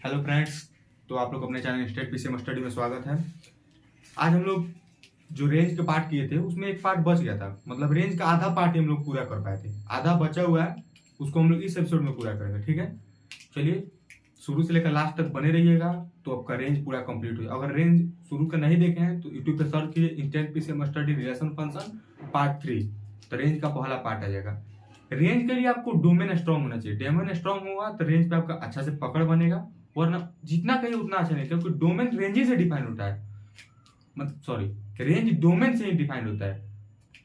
Hello friends, तो आप लोग अपने चैनल स्टेट पीसीएम स्टडी में स्वागत है। आज हम लोग जो रेंज के पार्ट किए थे उसमें एक पार्ट बच गया था, मतलब रेंज का आधा पार्ट हम लोग पूरा कर पाए थे, आधा बचा हुआ है, उसको हम लोग इस एपिसोड में पूरा करेंगे। ठीक है, चलिए शुरू से लेकर लास्ट तक बने रहिएगा तो आपका रेंज पूरा कंप्लीट हो। अगर रेंज शुरू का नहीं देखे हैं तो यूट्यूब पे सर्च कीजिए state PCM study relation function part 3, तो रेंज का पहला पार्ट आ जाएगा। रेंज के लिए आपको डोमेन स्ट्रांग होना चाहिए, डोमेन स्ट्रांग होगा तो रेंज पे आपका अच्छा से पकड़ बनेगा, वरना जितना कहीं उतना अच्छा नहीं, क्योंकि डोमेन रेंज से डिफाइन होता है, मतलब सॉरी रेंज डोमेन से ही डिफाइन होता है।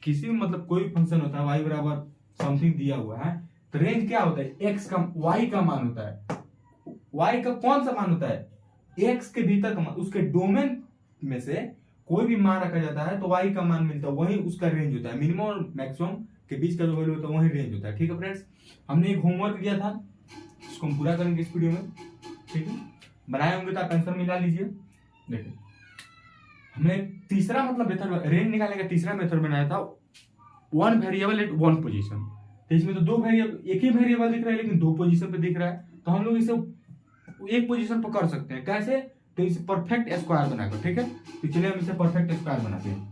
किसी भी मतलब कोई फंक्शन होता है y बराबर समथिंग दिया हुआ है तो रेंज क्या होता है, x का y का मान होता है। y का कौन सा मान होता है, x के भीतर का मान, उसके डोमेन में से कोई भी मान रखा जाता है तो y का मान मिलता है, वही उसका रेंज होता है। मिनिमम और मैक्सिमम के बीच का जो वैल्यू होता है वही रेंज होता है। ठीक है फ्रेंड्स, हमने एक होमवर्क किया था, इसको हम पूरा करेंगे इस वीडियो में। ठीक है, बनाए होंगे तो आप आंसर मिला लीजिए। देखिए हमने तीसरा मतलब मेथड रेंज निकालने का तीसरा मेथड बनाया था, one variable eight one position. तो इसमें तो दो वेरिएबल, एक ही वेरिएबल दिख रहा है लेकिन दो पोजीशन पे दिख रहा है, तो हम लोग इसे एक पोजीशन पर कर सकते हैं। कैसे, तो इसे परफेक्ट स्क्वायर बनाकर। ठीक है, तो चलिए हम इसे परफेक्ट स्क्वायर बनाते हैं।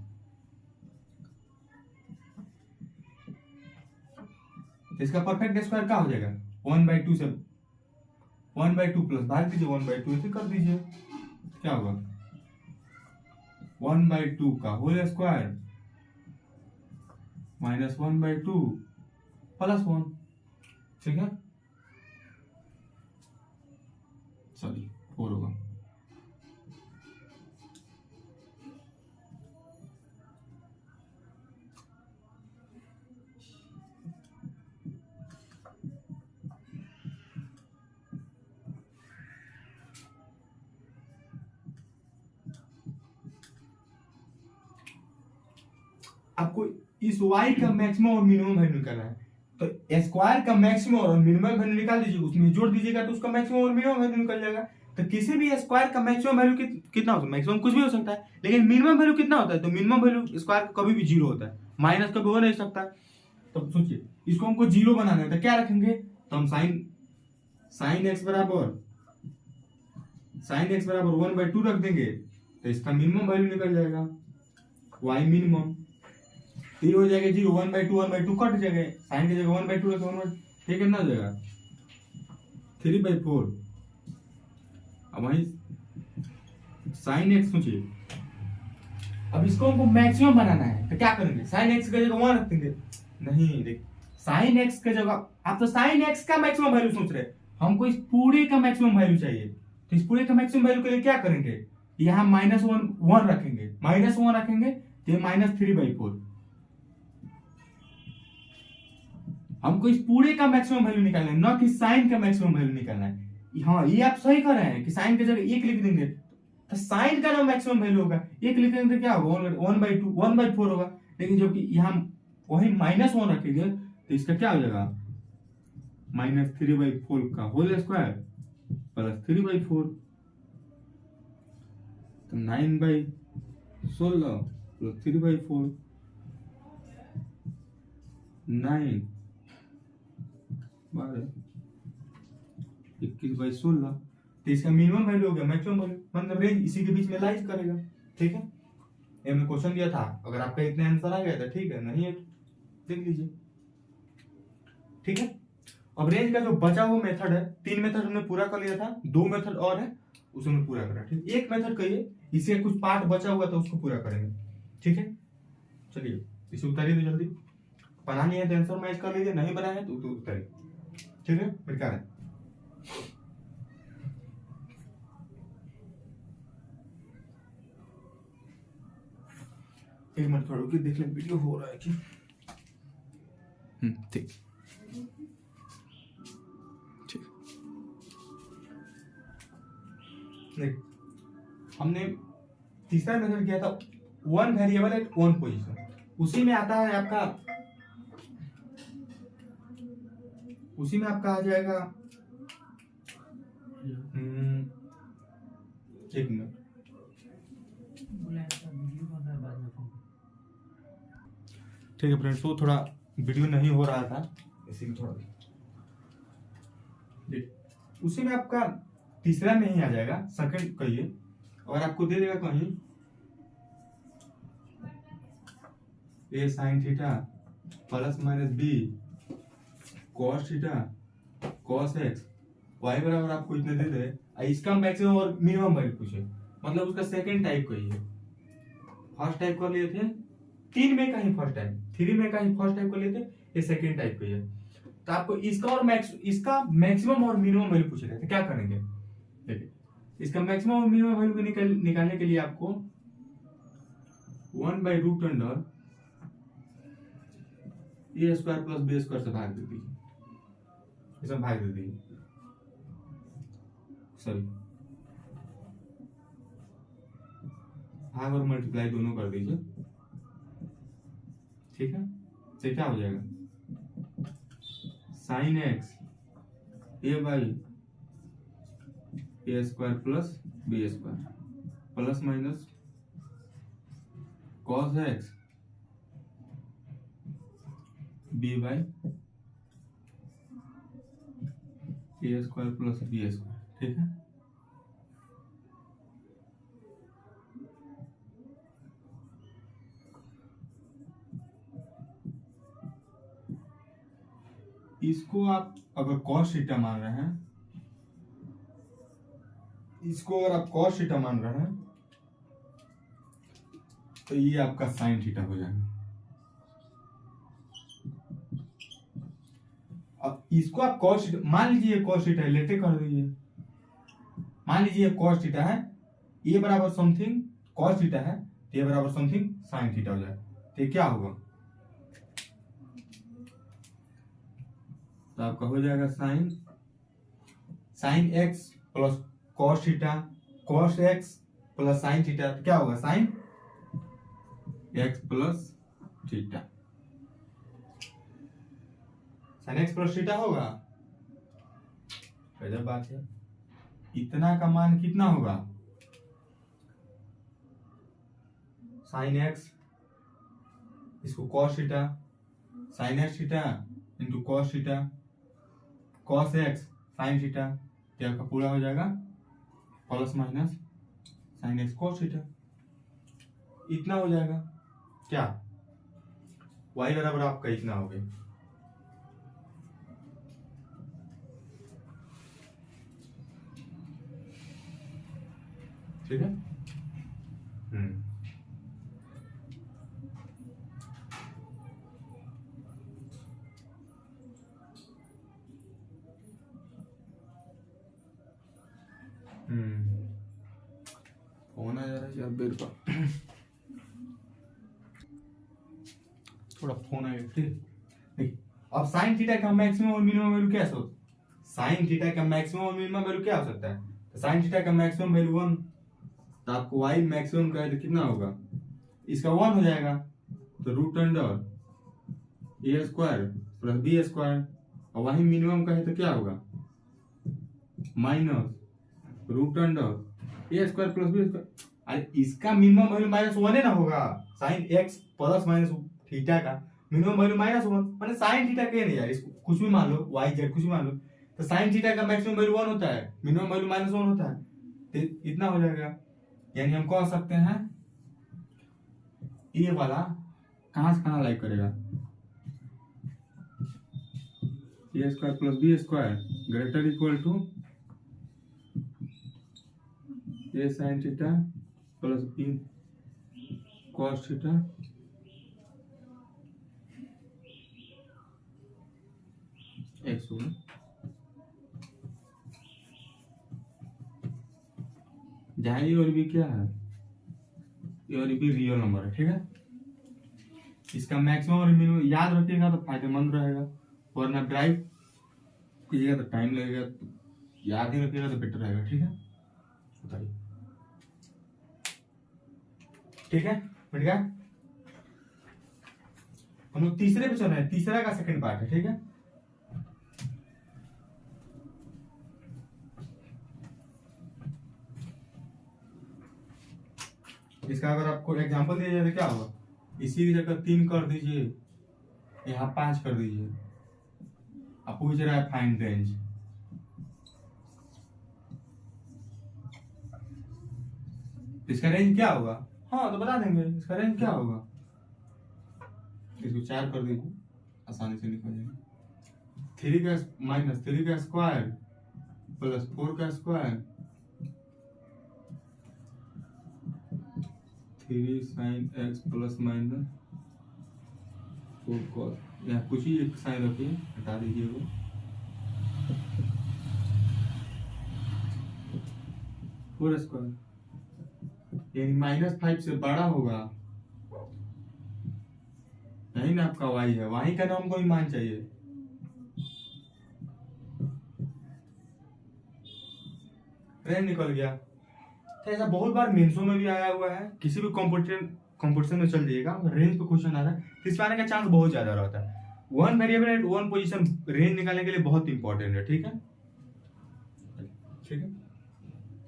इसका परफेक्ट स्क्वायर क्या हो जाएगा, 1/2 से 1/2 प्लस भाग दीजिए 1/2 ऐसे कर दीजिए, क्या होगा 1/2 का होल स्क्वायर माइनस 1/2 प्लस 1। ठीक है, सॉरी 4 होगा। आपको इस y का मैक्सिमम और मिनिमम वैल्यू निकालना है, तो स्क्वायर का मैक्सिमम और मिनिमम वैल्यू निकाल दीजिए, उसमें जोड़ दीजिएगा तो उसका मैक्सिमम और मिनिमम वैल्यू निकल जाएगा। तो किसी भी स्क्वायर का मैक्सिमम वैल्यू कितना होता है, मैक्सिमम कुछ भी हो सकता है लेकिन मिनिमम वैल्यू कितना होता है, तो मिनिमम वैल्यू स्क्वायर का कभी भी 0 होता है, माइनस कभी हो नहीं सकता। तो सोचिए इसको हमको 0 बनाना है तो क्या रखेंगे, तो हम साइन एक्स बराबर 1/2 रख देंगे, तो इसका मिनिमम वैल्यू निकल जाएगा y मिनिमम। ये हो जाएगा 0, 1/2 कट जाएगा, साइन की जगह 1/2 रखे 1/2, ठीक है ना, हो जाएगा 3/4। अब वही साइन एक्स सोचिए, अब इसको हमको मैक्सिमम बनाना है तो क्या करेंगे, साइन एक्स की जगह 1 रख देंगे। नहीं देख, साइन एक्स की जगह आप तो साइन एक्स का मैक्सिमम वैल्यू सोच रहे हैं, हमको इस पूरे का मैक्सिमम वैल्यू चाहिए। तो इस पूरे का मैक्सिमम वैल्यू के लिए क्या करेंगे, यहाँ -1 रखेंगे, -1 रखेंगे तो -3/4। हमको इस पूरे का मैक्सिमम वैल्यू निकालना है, ना कि साइन का मैक्सिमम वैल्यू निकालना है। हाँ ये आप सही कर रहे हैं कि साइन की जगह 1 लिख देंगे तो साइन का जो मैक्सिमम वैल्यू होगा 1 लिख देंगे तो क्या होगा 1/2 1/4 होगा, लेकिन जबकि यहाँ वही -1 रखेंगे तो इसका क्या हो जाएगा -3/4 का होल स्क्वायर प्लस 3/4, तो 9/16 प्लस 3/4 9 21/16। तो इसका मिनिमम वैल्यू हो गया मैक्सिमम वैल्यू, मतलब रेंज इसी के बीच में लाइज करेगा। ठीक है, ये हमने क्वेश्चन दिया था, अगर आपका इतना आंसर आ गया तो ठीक है, नहीं है देख लीजिए। ठीक है, अब रेंज का जो बचा हुआ मेथड है, 3 मेथड हमने पूरा कर लिया था, 2 मेथड और है उसे हमने पूरा करा। ठीक, एक मेथड कहिए, इसे कुछ पार्ट बचा हुआ था उसको पूरा करेंगे। ठीक है, चलिए इसे उतारिए तो जल्दी, बनानी है तो आंसर मैच कर लीजिए, नहीं बनाए है तो उतारिए। ठीक है, बेकार है। एक मिनट थोड़ा रुकिए, देख लें वीडियो हो रहा है कि ठीक ठीक। देख हमने तीसरा मेथड किया था one variable eight one position, उसी में आता है आपका, उसी में आपका आ जाएगा एक मिनट, ठीक है फ्रेंड्स, वो थोड़ा वीडियो नहीं हो रहा था इसी में थोड़ा देख, उसी में आपका तीसरा में ही आ जाएगा, सेकंड कहिए। और आपको दे देगा कहीं a sine theta plus minus b cos theta cos x y बराबर आपको इतने दे दे, इसका मैक्सिमम और मिनिमम वैल्यू पूछे, मतलब उसका सेकंड टाइप का ही है। फर्स्ट टाइप कर लिए थे 3 में का ही फर्स्ट टाइप, 3 में का ही फर्स्ट टाइप कर लिए थे, ये सेकंड टाइप का ही है। तो आपको इसका और इसका मैक्सिमम और मिनिमम वैल्यू पूछ रहे थे, क्या करेंगे देखिए। इसका मैक्सिमम और मिनिमम वैल्यू निकालने के लिए आपको 1/√अंडर ए स्क्वायर प्लस बी स्क्वायर से भाग दे दीजिए, इसमें भाग दे दीजिए, सॉरी भाग और मल्टीप्लाई दोनों कर दीजिए, ठीक है। तो क्या हो जाएगा sine x a by a square plus b square plus minus cos x b by a square plus b square, ठीक है। इसको आप अगर कॉस थीटा मान रहे हैं, इसको अगर आप कॉस थीटा मान रहे हैं तो ये आपका साइन थीटा हो जाएगा। अब इसको आप कॉस थीटा मान लीजिए, कॉस थीटा लेते कर दीजिए, मान लीजिए कॉस थीटा है, ये बराबर समथिंग कॉस थीटा है, ये बराबर समथिंग साइन थीटा हो जाए, तो क्या होगा, तो आपका हो जाएगा sine x plus cos theta cos x plus sine theta, तो क्या होगा sign x plus theta, sign x plus theta होगा। गजब बात है। इतना का मान कितना होगा, साइन एक्स, इसको cos theta, sine x theta into cos theta cos x sine theta, क्या का पूरा हो जाएगा plus minus sine x cos theta, इतना हो जाएगा। क्या y बराबर आपका इतना हो गया, ठीक है। फोन आ जा रहा है यार बेर का, थोड़ा फोन आएगा, ठीक। अब साइन थीटा का मैक्सिमम और मिनिमम वैल्यू क्या हो, साइन थीटा का मैक्सिमम और मिनिमम वैल्यू क्या हो सकता है, तो साइन थीटा का मैक्सिमम वैल्यू 1, तो आपको y मैक्सिमम का है तो कितना होगा, इसका 1 हो जाएगा, तो रूट अंडर ए स्क्वायर प्लस बी स्क्वायर, और वही मिनिमम का है तो क्या होगा माइनस रूट अंडर ए स्क्वायर प्लस बी स्क्वायर। अरे इसका मिनिमम वैल्यू -1 है ना होगा, sign x plus minus theta का मिनिमम वैल्यू -1, माने साइन थीटा के नहीं यार, इसको कुछ भी मान लो, y z कुछ भी मान लो, तो साइन थीटा का मैक्सिमम वैल्यू 1 होता है, मिनिमम वैल्यू -1 होता है, तो इतना हो जाएगा। यानी हम कह सकते हैं ये वाला कहां से कहां लाइक करेगा, a square plus b square greater equal to a sine theta plus b cos theta x होगा। जहां ये और भी क्या है, ये और भी रियल नंबर है, ठीक है। इसका मैक्सिमम और मिनिमम याद रखिएगा तो फायदेमंद रहेगा, वरना ड्राइव कीजिएगा तो टाइम लगेगा, तो याद ही रखिएगा तो बेटर रहेगा, ठीक है। बताइए, ठीक है, मिट गया। हम लोग तीसरे पे चल रहे हैं, तीसरा का सेकंड पार्ट है, ठीक है। इसका अगर आपको एग्जांपल दिया जाए तो क्या होगा, इसी की जगह 3 कर दीजिए, यहाँ 5 कर दीजिए, आप पूछ रहा है फाइंड रेंज, इसका रेंज क्या होगा? हाँ तो बता देंगे इसका रेंज क्या होगा। इसको 4 कर दीजिए, आसानी से निकल जाएगा। 3 का माइनस 3 का स्क्वायर प्लस 4 का square 3 sign x plus minus 4 cos. यहाँ कुछ ही एक साइन रखिए, हटा दीजिए वो। फोर स्क्वायर यानी -5 से बड़ा होगा, नहीं ना आपका वाई है, वाई का नाम कोई मान चाहिए। रेंज निकल गया। तो ऐसा बहुत बार मेंसों में भी आया हुआ है, किसी भी कंपटीशन में चल जाइएगा, रेंज पे क्वेश्चन आ रहा है तो इसमें आने का चांस बहुत ज्यादा रहता है। One variable eight one position range निकालने के लिए बहुत इंपॉर्टेंट है। ठीक है, ठीक है।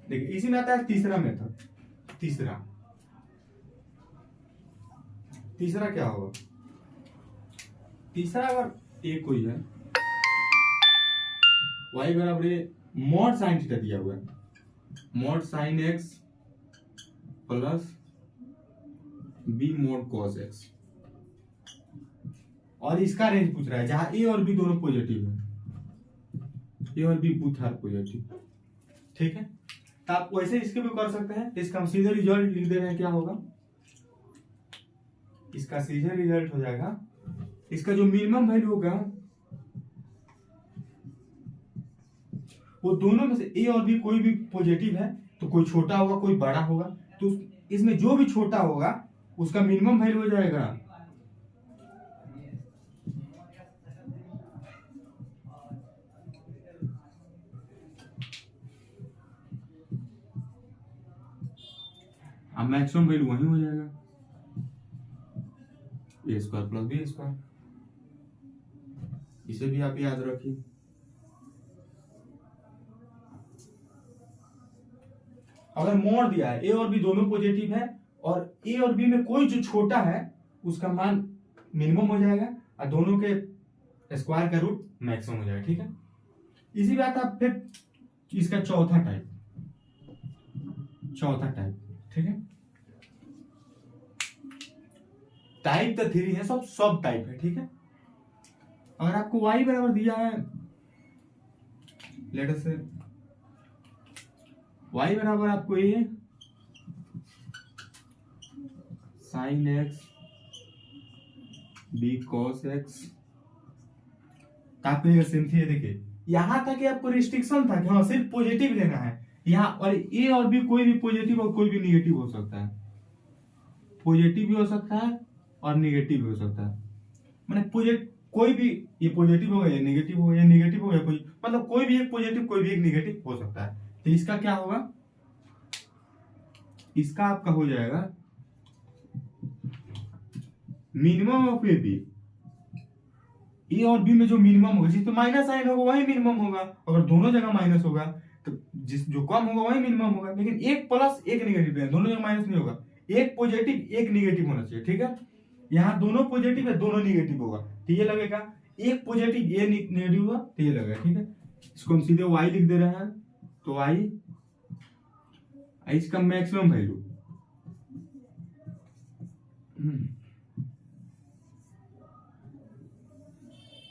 देखिए इसी में आता है तीसरा मेथड। तीसरा क्या होगा? तीसरा अगर ए कोई है, y बराबर ए मॉड साइन थीटा दिया हुआ है, mod sine x plus b mod cos x, और इसका रेंज पूछ रहा है जहां ए और बी दोनों पॉजिटिव है, ए और बी बोथ आर पॉजिटिव। ठीक है, तो आप वैसे इसके भी कर सकते हैं। इसका हम सीधे रिजल्ट लिख दे रहे हैं, क्या होगा? इसका सीधे रिजल्ट हो जाएगा, इसका जो मिनिमम वैल्यू होगा वो दोनों में से ए और बी कोई भी पॉजिटिव है तो कोई छोटा होगा कोई बड़ा होगा, तो इसमें जो भी छोटा होगा उसका मिनिमम वैल्यू हो जाएगा अब मैक्सिमम वैल्यू वही हो जाएगा ए स्क्वायर प्लस बी स्क्वायर। इसे भी आप याद रखिए। अगर मोड दिया है ए और बी दोनों पॉजिटिव है और ए और बी में कोई जो छोटा है उसका मान मिनिमम हो जाएगा और दोनों के स्क्वायर का रूट मैक्सिमम हो जाएगा। ठीक है, इसी बात आप फिर इसका चौथा टाइप। ठीक है, टाइप तो 3 है, सब टाइप है। ठीक है, अगर आपको y बराबर दिया है, लेट अस से y बराबर आपको ये sine x b cos x, आपको सेम थी। देखिए यहां तक कि आपको रिस्ट्रिक्शन था कि हाँ सिर्फ पॉजिटिव लेना है यहाँ, और ए और बी कोई भी पॉजिटिव और कोई भी निगेटिव हो सकता है, पॉजिटिव भी हो सकता है और निगेटिव भी हो सकता है। मैंने कोई भी, ये पॉजिटिव होगा या निगेटिव होगा, या निगेटिव होगा कोई, मतलब कोई भी एक पॉजिटिव कोई भी एक निगेटिव हो सकता है। तो इसका क्या होगा? इसका आपका हो जाएगा मिनिमम ऑफ ए बी। ए और बी में जो मिनिमम होगा, जिस पे माइनस साइन होगा वही मिनिमम होगा, अगर दोनों जगह माइनस होगा तो जिस जो कम होगा वही मिनिमम होगा, लेकिन एक प्लस एक निगेटिव है, दोनों जगह माइनस नहीं होगा, एक पॉजिटिव एक निगेटिव होना चाहिए। ठीक है, यहाँ दोनों पॉजिटिव है दोनों निगेटिव होगा तो ये लगेगा, एक पॉजिटिव ये नेगेटिव होगा तो ये लगेगा। ठीक है, इसको हम सीधे y लिख दे रहे हैं, तो y इसका मैक्सिमम वैल्यू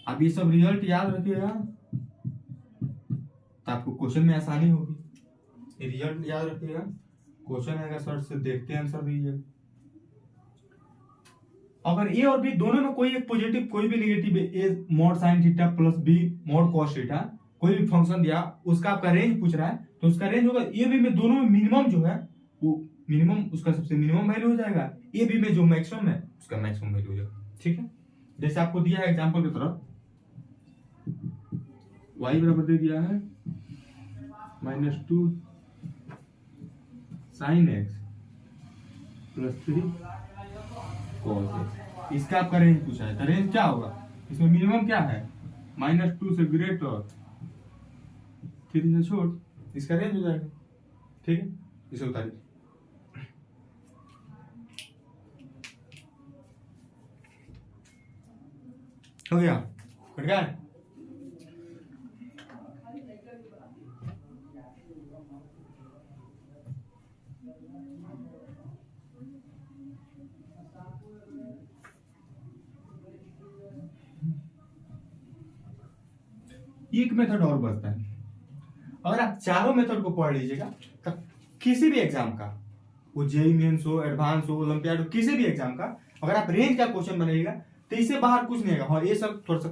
अब ये सब रिजल्ट याद रखिएगा तो आपको क्वेश्चन में आसानी होगी। ये रिजल्ट याद रखिएगा, क्वेश्चन आएगा सर से देखते हैं आंसर दीजिए। अगर ए और बी दोनों में कोई एक पॉजिटिव कोई भी निगेटिव है, a mod sine theta plus b mod cos theta, कोई भी फंक्शन दिया उसका आपका रेंज पूछ रहा है, तो उसका रेंज होगा ए बी में दोनों में मिनिमम जो है वो मिनिमम, उसका सबसे मिनिमम वैल्यू हो जाएगा, ए बी में जो मैक्सिमम है उसका मैक्सिमम वैल्यू हो जाएगा। ठीक है, जैसे आपको दिया है एग्जांपल की तरह y बराबर दे दिया है -2 sign x plus 3 cos x, इसका आपका रेंज पूछा है, तो रेंज क्या होगा? इसमें मिनिमम क्या है? -2 से ग्रेटर 3 से छोट, इसका रेंज हो जाएगा। ठीक है, इसे उतारिए। हो गया, कट गया। एक मेथड और बचता है। अगर आप चारों मेथड को पढ़ लीजिएगा तो किसी भी एग्जाम का, वो जेईई मेंस हो, एडवांस हो, ओलंपियाड हो, किसी भी एग्जाम का अगर आप रेंज का क्वेश्चन बनाइएगा तो इससे बाहर कुछ नहीं होगा। हाँ, ये सब थोड़ा सा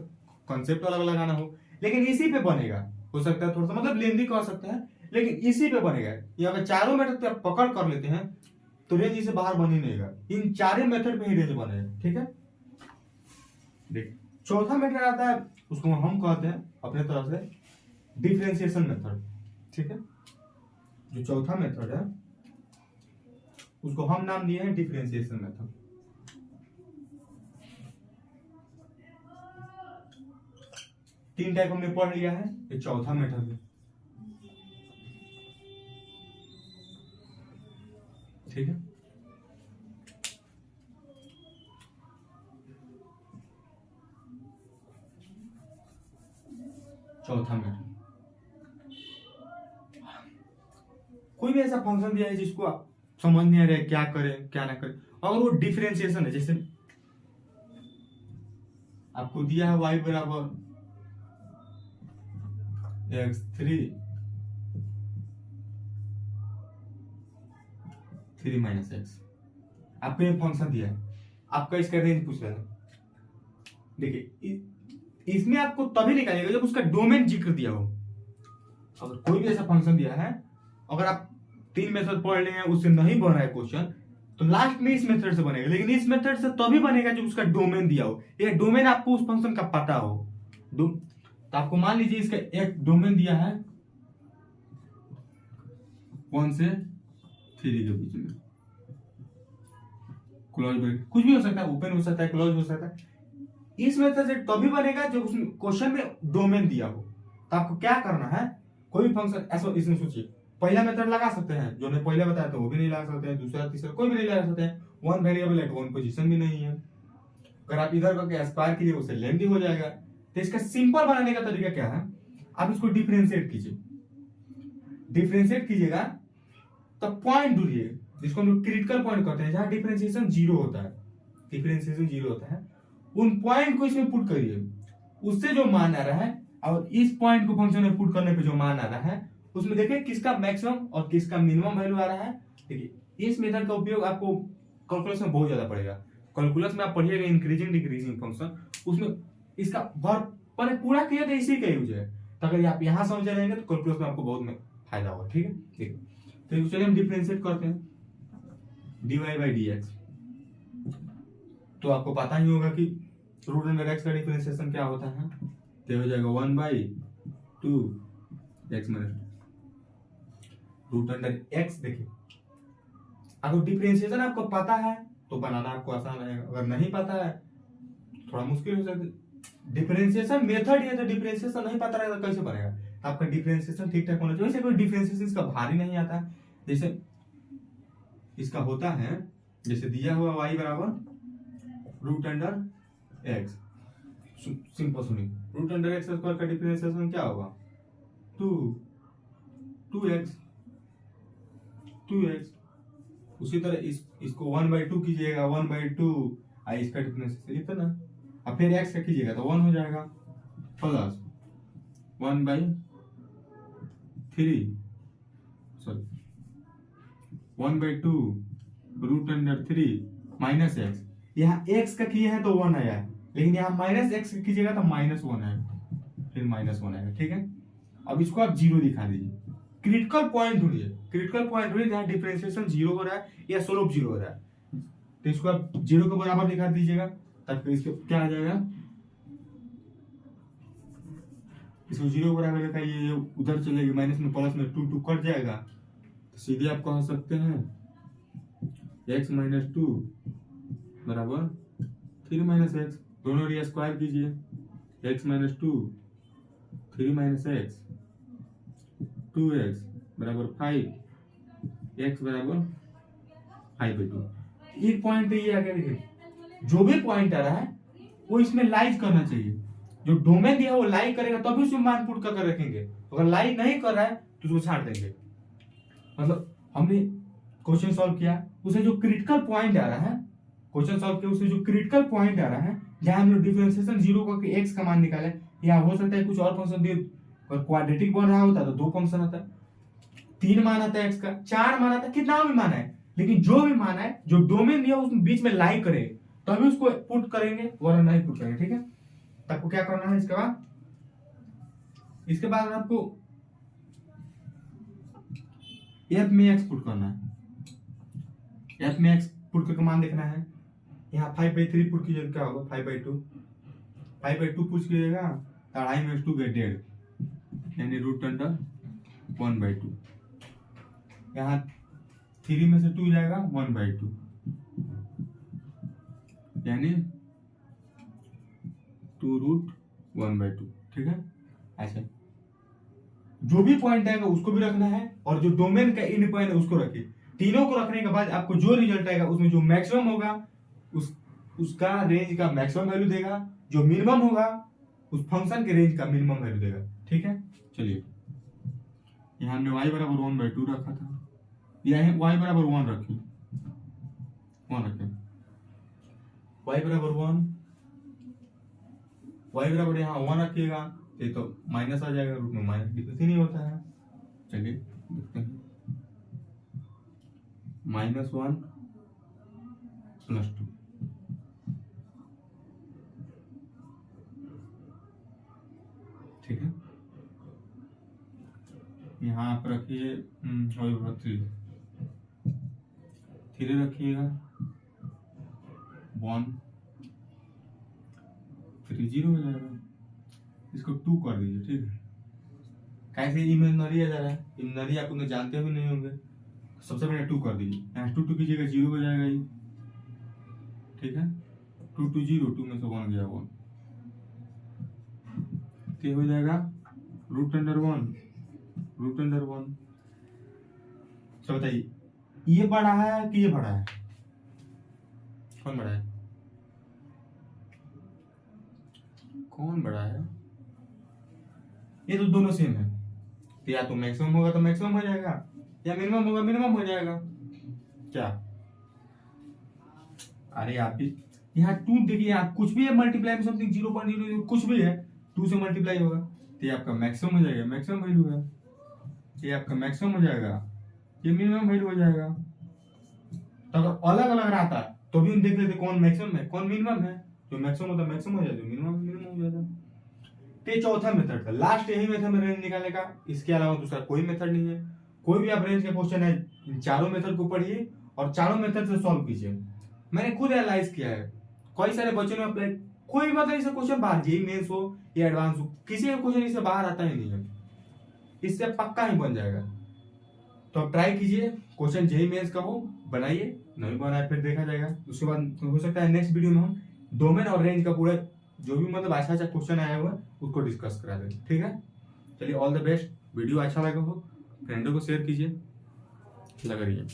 कॉन्सेप्ट अलग लगाना हो, लेकिन इसी पे बनेगा। हो सकता है थोड़ा सा मतलब लेंदी कह सकते हैं, लेकिन इसी पे बनेगा। ये अगर चारों मेथड पे आप पकड़ कर लेते हैं तो रेंज इससे बाहर बन ही नहीं गा। इन चारों मेथड पे ही रेंज बनेगा। ठीक है, देख चौथा मेथड आता है, उसको हम कहते हैं अपने तरफ से डिफरेंशिएशन मेथड। ठीक है, जो चौथा मेथड है उसको हम नाम दिए हैं डिफरेंशिएशन मेथड। तीन टाइप हमने पढ़ लिया है, ये चौथा मेथड है। ठीक है, चौथा मेथड। कोई भी ऐसा फंक्शन दिया है जिसको आप समझ नहीं आ रहे क्या करें क्या ना करें, अगर वो डिफरेंशिएशन है, जैसे आपको दिया है y बराबर x3 3 - x, आपको ये फंक्शन दिया है, आपका इसका रेंज पूछ रहा है। देखिए इसमें आपको तभी निकालेगा जब उसका डोमेन जिक्र दिया हो। अगर कोई भी ऐसा फंक्शन दिया है, अगर आप 3 मेथड पढ़ लिए हैं उससे नहीं बन रहा है क्वेश्चन, तो लास्ट में इस मेथड से बनेगा। लेकिन इस मेथड से तभी बनेगा जब उसका डोमेन दिया हो, ये डोमेन आपको उस फंक्शन का पता हो। तो आपको मान लीजिए इसका एक डोमेन दिया है 1 से 3 के बीच में, क्लोज ब्रैकेट कुछ भी हो सकता है, ओपन हो सकता है, क्लोज हो सकता है। इस मेथड से तभी बनेगा जब उसमें क्वेश्चन में डोमेन दिया हो। तो आपको क्या करना है, कोई भी फंक्शन ऐसा इसमें सोचिए, पहला मेथड लगा सकते हैं जो ने पहले बताया था वो भी नहीं लगा सकते हैं, दूसरा तीसरा कोई भी नहीं लगा सकते हैं। वन वेरिएबल है, वन पोजीशन भी नहीं है। अगर आप इधर करके एस्पायर कीजिए उससे लेंथी हो जाएगा। तो इसका सिंपल बनाने का तरीका क्या है, आप इसको डिफरेंशिएट कीजिए। डिफरेंशिएट कीजिएगा तो पॉइंट ढूंढिए जिसको हम लोग क्रिटिकल पॉइंट कहते हैं, जहां डिफरेंशिएशन जीरो होता है। डिफरेंशिएशन जीरो होता है, उन पॉइंट को इसमें पुट करिए, उससे जो मान आ रहा है और इस पॉइंट को फंक्शन में पुट करने पे जो मान आ रहा है उसमें देखिए किसका मैक्सिमम और किसका मिनिमम वैल्यू आ रहा है। देखिए इस मेथड का उपयोग आपको कैलकुलस में बहुत ज्यादा पड़ेगा। कैलकुलस में आप पढ़िएगा इंक्रीजिंग डिक्रीजिंग फंक्शन, उसमें इसका पर पूरा किया तो इसी का यूज है। तो अगर आप यहाँ समझ जाएंगे तो कैलकुलस में आपको बहुत फायदा होगा। ठीक है, ठीक है, तो चलिए हम डिफरेंशिएट करते हैं dy/dx। तो आपको पता ही होगा कि रूट अंडर एक्स का डिफरेंशिएशन क्या होता है, तो हो जाएगा 1/2 x minus root under x. देखिए अगर डिफरेंशिएशन आपको पता है तो बनाना आपको आसान रहेगा, अगर नहीं पता है थोड़ा मुश्किल हो सकता है। डिफरेंशिएशन मेथड है तो डिफरेंशिएशन नहीं पता रहेगा कैसे बनेगा। आपका डिफरेंशिएशन ठीक ठाक होना चाहिए। वैसे कोई डिफरेंशिएशन इसका भारी नहीं आता है, जैसे इसका होता है, जैसे दिया हुआ y बराबर रूट अंडर एक्स। सिंपल सुनिए, रूट अंडर एक्स स्क्वायर का डिफरेंशिएशन क्या होगा 2x। उसी तरह इसको 1/2 कीजिएगा, 1/2 इसका डिफरेंशिएशन इतना, अब फिर x का कीजिएगा तो 1 हो जाएगा, plus 1/3 sorry 1/2 root under 3 minus x. यहाँ x का किए हैं तो 1 आया है, लेकिन यहाँ माइनस एक्स कीजिएगा तो -1 आएगा, फिर -1 आएगा। ठीक है, अब इसको आप 0 दिखा दीजिए। क्रिटिकल पॉइंट ढूंढिए, क्रिटिकल पॉइंट ढूंढिए जहाँ डिफरेंशिएशन 0 हो रहा है या स्लोप 0 हो रहा है। तो इसको आप 0 के बराबर दिखा दीजिएगा, तब इसको क्या आ जाएगा, इसको 0 के बराबर दिखाइए, ये उधर चलेगी माइनस में प्लस में 2 कट जाएगा। तो सीधे आप कह सकते हैं x - 2 बराबर 3 - x। दोनों एरिया स्क्वायर कीजिए, x - 2 3 - x 2x बराबर 5, x बराबर 5/2। एक पॉइंट ये आ गया। देखिए जो भी पॉइंट आ रहा है वो इसमें लाइज करना चाहिए, जो डोमेन दिया वो लाई करेगा तभी उसमें मान पुट कर रखेंगे। अगर लाई नहीं कर रहा है तो उसको छाड़ देंगे। मतलब हमने क्वेश्चन सॉल्व किया, उसे जो क्रिटिकल पॉइंट आ रहा है, क्वेश्चन सॉल्व किया उसे जो क्रिटिकल पॉइंट आ रहा है, जहां हम लोग डिफरेंशिएशन 0 करके x का मान निकाले, या हो सकता है कुछ और फंक्शन दिए, और क्वाड्रेटिक बन रहा होता तो 2 फंक्शन आता, 3 मान आता है x का, 4 मान आता है, कितना भी मान है, लेकिन जो भी मान है जो डोमेन दिया उसमें बीच में लाई करे तभी उसको पुट करेंगे वरना नहीं पुट करेंगे। ठीक है, तो आपको क्या करना है इसके बाद आपको f में x पुट करना है। f में x पुट करके मान देखना है, यहाँ 5/3 पुट कीजिए, क्या होगा 5/2 पुट कीजिएगा, 2.5 में 2 1.5 यानी √1/2, यहाँ 3 में से 2 जाएगा 1/2 यानी 2√1/2। ठीक है, ऐसे जो भी पॉइंट आएगा उसको भी रखना है और जो डोमेन का इन पॉइंट है उसको रखिए। तीनों को रखने के बाद आपको जो रिजल्ट आएगा उसमें जो मैक्सिमम होगा उसका रेंज का मैक्सिमम वैल्यू देगा, जो मिनिमम होगा उस फंक्शन के रेंज का मिनिमम वैल्यू देगा। ठीक है, चलिए यहाँ हमने y बराबर 1/2 रखा था, यहाँ y बराबर 1 रखें, y बराबर 1, y बराबर यहाँ 1 रखिएगा, ये तो माइनस आ जाएगा, रूट में माइनस भी तो नहीं होता है। चलिए देखते हैं, -1 + 2, ठीक है, यहाँ आप रखिए 3 रखिएगा, 1 3 0 हो जाएगा, इसको 2 कर दीजिए। ठीक है, कैसे इमेजिनरी आ जा रहा है, इमेजिनरी आप उन्हें जानते भी नहीं होंगे, सबसे पहले 2 कर दीजिए, यहाँ 2 कीजिएगा 0 हो जाएगा ये। ठीक है, 2 2 0, 2 में से 1 गया 1, तो हो जाएगा √1। तो बताइए ये बड़ा है कि ये बड़ा है, कौन बड़ा है, कौन बड़ा है? ये तो दोनों सेम है, तो या तो मैक्सिमम होगा तो मैक्सिमम हो जाएगा या मिनिमम होगा मिनिमम हो जाएगा। क्या, अरे आप भी यहाँ 2 देखिए, आप कुछ भी है मल्टीप्लाई में समथिंग 0.00 कुछ भी है 2 से मल्टीप्लाई होगा तो ये आपका मैक्सिमम हो जाएगा, मैक्सिमम वैल्यू है, ये आपका मैक्सिमम हो जाएगा, ये मिनिमम वैल्यू हो जाएगा। तो अगर अलग अलग रहता तो भी हम देख लेते कौन मैक्सिमम है कौन मिनिमम है, जो मैक्सिमम होता है मैक्सिमम हो जाता है, मिनिमम मिनिमम हो जाता है। तो ये चौथा मेथड था, लास्ट यही मेथड में रेंज निकालने का, इसके अलावा दूसरा कोई मेथड नहीं है। कोई भी आप रेंज का क्वेश्चन है इन चारों मेथड को पढ़िए और चारों मेथड से सॉल्व कीजिए। मैंने खुद एनालाइज किया है, कई सारे बच्चों ने अप्लाई, कोई भी मतलब इसे क्वेश्चन बाहर जेईई मेंस हो या एडवांस हो, किसी का क्वेश्चन इससे बाहर आता ही नहीं है, इससे पक्का ही बन जाएगा। तो आप ट्राई कीजिए, क्वेश्चन जेईई मेंस का हो बनाइए, नहीं बनाए फिर देखा जाएगा। उसके बाद हो सकता है नेक्स्ट वीडियो में हम डोमेन और रेंज का पूरा जो भी मतलब अच्छा अच्छा क्वेश्चन आया हुआ है उसको डिस्कस करा दें। ठीक है, चलिए ऑल द बेस्ट। वीडियो अच्छा लगा हो फ्रेंडों को शेयर कीजिए, लगा रही है।